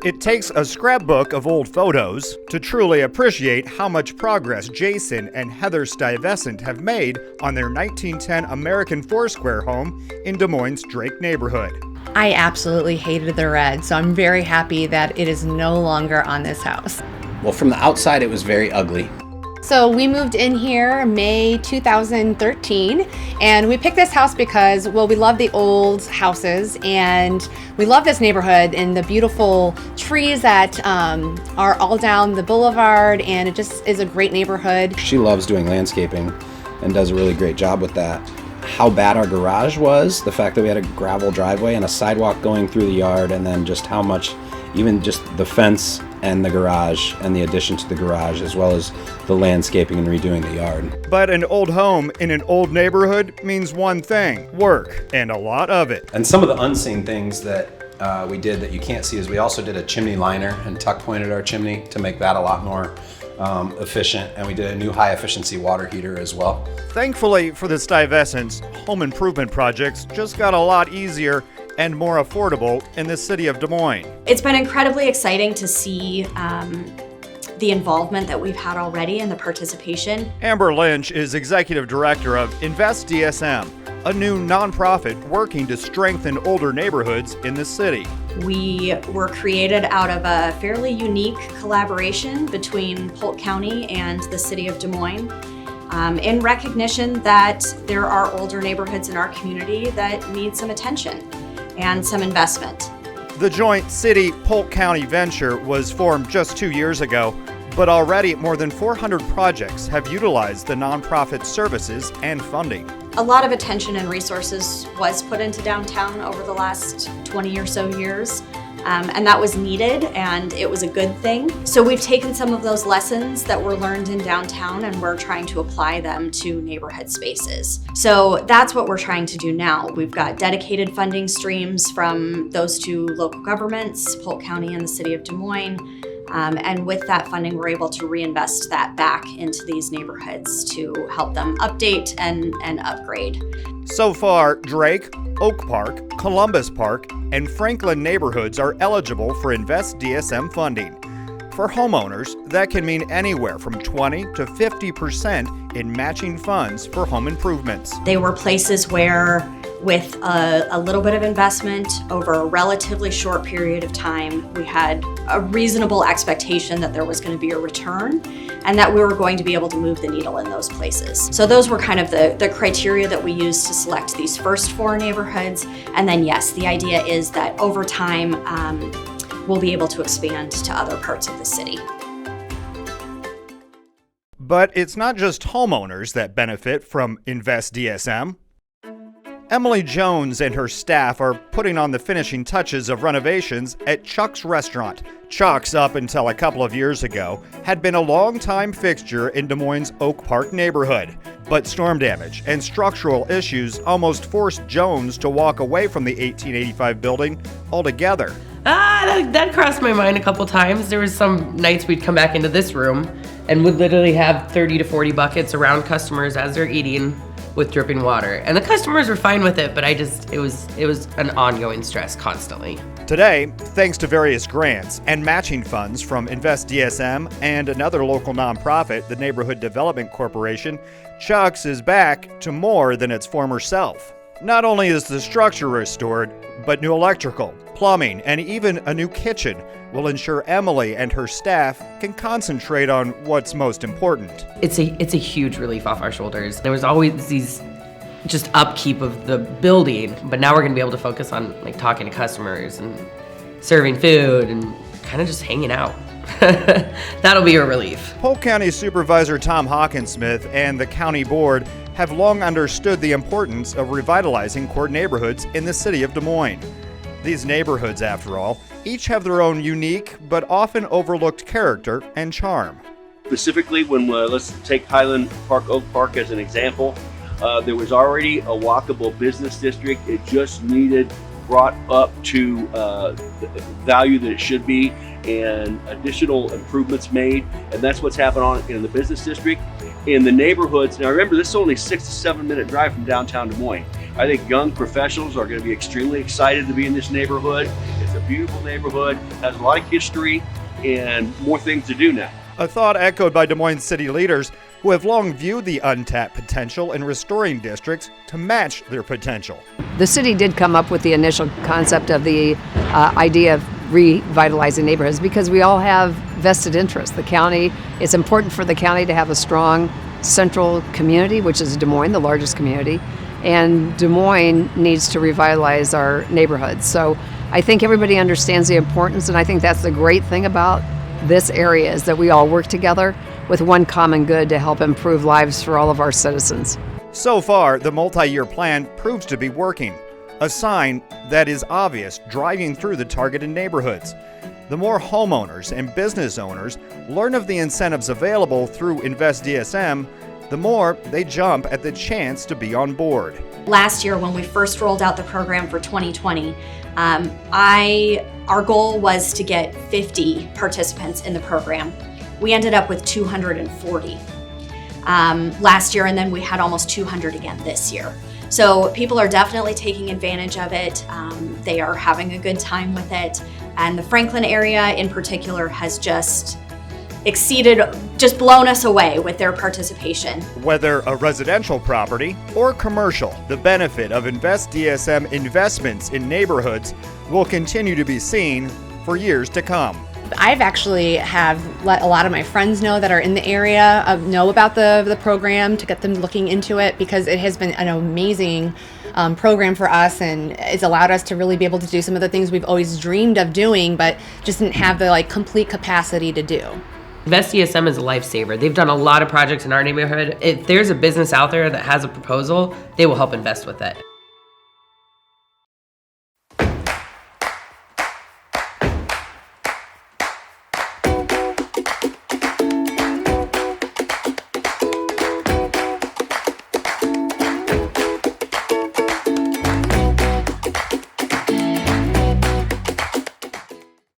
It takes a scrapbook of old photos to truly appreciate how much progress Jason and Heather Stuyvesant have made on their 1910 American Foursquare home in Des Moines' Drake neighborhood. I absolutely hated the red, so I'm very happy that it is no longer on this house. Well, from the outside, it was very ugly. So we moved in here May 2013, and we picked this house because, well, we love the old houses, and we love this neighborhood and the beautiful trees that are all down the boulevard, and it just is a great neighborhood. She loves doing landscaping and does a really great job with that. How bad our garage was, the fact that we had a gravel driveway and a sidewalk going through the yard, and then just how much, even just the fence and the garage and the addition to the garage, as well as the landscaping and redoing the yard. But an old home in an old neighborhood means one thing: work, and a lot of it. And some of the unseen things that we did that you can't see is we also did a chimney liner and tuck pointed our chimney to make that a lot more efficient, and we did a new high efficiency water heater as well. Thankfully for the Stuyvesants, home improvement projects just got a lot easier and more affordable in the city of Des Moines. It's been incredibly exciting to see the involvement that we've had already and the participation. Amber LYNCH is executive director of Invest DSM, a new nonprofit working to strengthen older neighborhoods in the city. We were created out of a fairly unique collaboration between Polk County and the city of Des Moines, in recognition that there are older neighborhoods in our community that need some attention and some investment. The joint city-Polk County venture was formed just 2 years ago, but already more than 400 projects have utilized the nonprofit services and funding. A lot of attention and resources was put into downtown over the last 20 or so years, and that was needed, and it was a good thing. So we've taken some of those lessons that were learned in downtown, and we're trying to apply them to neighborhood spaces. So that's what we're trying to do now. We've got dedicated funding streams from those two local governments, Polk County and the city of Des Moines. And with that funding, we're able to reinvest that back into these neighborhoods to help them update and upgrade. So far, Drake, Oak Park, Columbus Park, and Franklin neighborhoods are eligible for Invest DSM funding. For homeowners, that can mean anywhere from 20 to 50% in matching funds for home improvements. They were places where, with a little bit of investment over a relatively short period of time, we had a reasonable expectation that there was going to be a return and that we were going to be able to move the needle in those places. So those were kind of the criteria that we used to select these first 4 neighborhoods. And then yes, the idea is that over time, we'll be able to expand to other parts of the city. But it's not just homeowners that benefit from Invest DSM. Emily Jones and her staff are putting on the finishing touches of renovations at Chuck's Restaurant. Chuck's, up until a couple of years ago, had been a long-time fixture in Des Moines' Oak Park neighborhood. But storm damage and structural issues almost forced Jones to walk away from the 1885 building altogether. That crossed my mind a couple times. There was some nights we'd come back into this room and would literally have 30 to 40 buckets around customers as they're eating with dripping water. And the customers were fine with it, but it was an ongoing stress constantly. Today, thanks to various grants and matching funds from Invest DSM and another local nonprofit, the Neighborhood Development Corporation, Chuck's is back to more than its former self. Not only is the structure restored, but new electrical, plumbing, and even a new kitchen will ensure Emily and her staff can concentrate on what's most important. It's a huge relief off our shoulders. There was always these just upkeep of the building, but now we're gonna be able to focus on like talking to customers and serving food and kind of just hanging out. That'll be a relief. Polk County Supervisor Tom HOCKENSMITH and the county board have long understood the importance of revitalizing core neighborhoods in the city of Des Moines. These neighborhoods, after all, each have their own unique but often overlooked character and charm. Specifically, when let's take Highland Park, Oak Park as an example, there was already a walkable business district. It just needed brought up to the value that it should be, and additional improvements made, and that's what's happened in the business district. In the neighborhoods, now remember, this is only 6 to 7 minute drive from downtown Des Moines. I think young professionals are going to be extremely excited to be in this neighborhood. It's a beautiful neighborhood, has a lot of history and more things to do now. A thought echoed by Des Moines city leaders who have long viewed the untapped potential in restoring districts to match their potential. The city did come up with the initial concept of the idea of revitalizing neighborhoods because we all have vested interests. The county, it's important for the county to have a strong central community, which is Des Moines, the largest community, and Des Moines needs to revitalize our neighborhoods. So I think everybody understands the importance, and I think that's the great thing about this area is that we all work together with one common good to help improve lives for all of our citizens. So far, the multi-year plan proves to be working, a sign that is obvious driving through the targeted neighborhoods. The more homeowners and business owners learn of the incentives available through Invest DSM, the more they jump at the chance to be on board. Last year, when we first rolled out the program for 2020, our goal was to get 50 participants in the program. We ended up with 240 last year, and then we had almost 200 again this year. So people are definitely taking advantage of it. They are having a good time with it. And the Franklin area in particular has just blown us away with their participation. Whether a residential property or commercial, the benefit of Invest DSM investments in neighborhoods will continue to be seen for years to come. I've actually have let a lot of my friends know that are in the area know about the program to get them looking into it because it has been an amazing program for us, and it's allowed us to really be able to do some of the things we've always dreamed of doing but just didn't have the complete capacity to do. Invest DSM is a lifesaver. They've done a lot of projects in our neighborhood. If there's a business out there that has a proposal, they will help invest with it.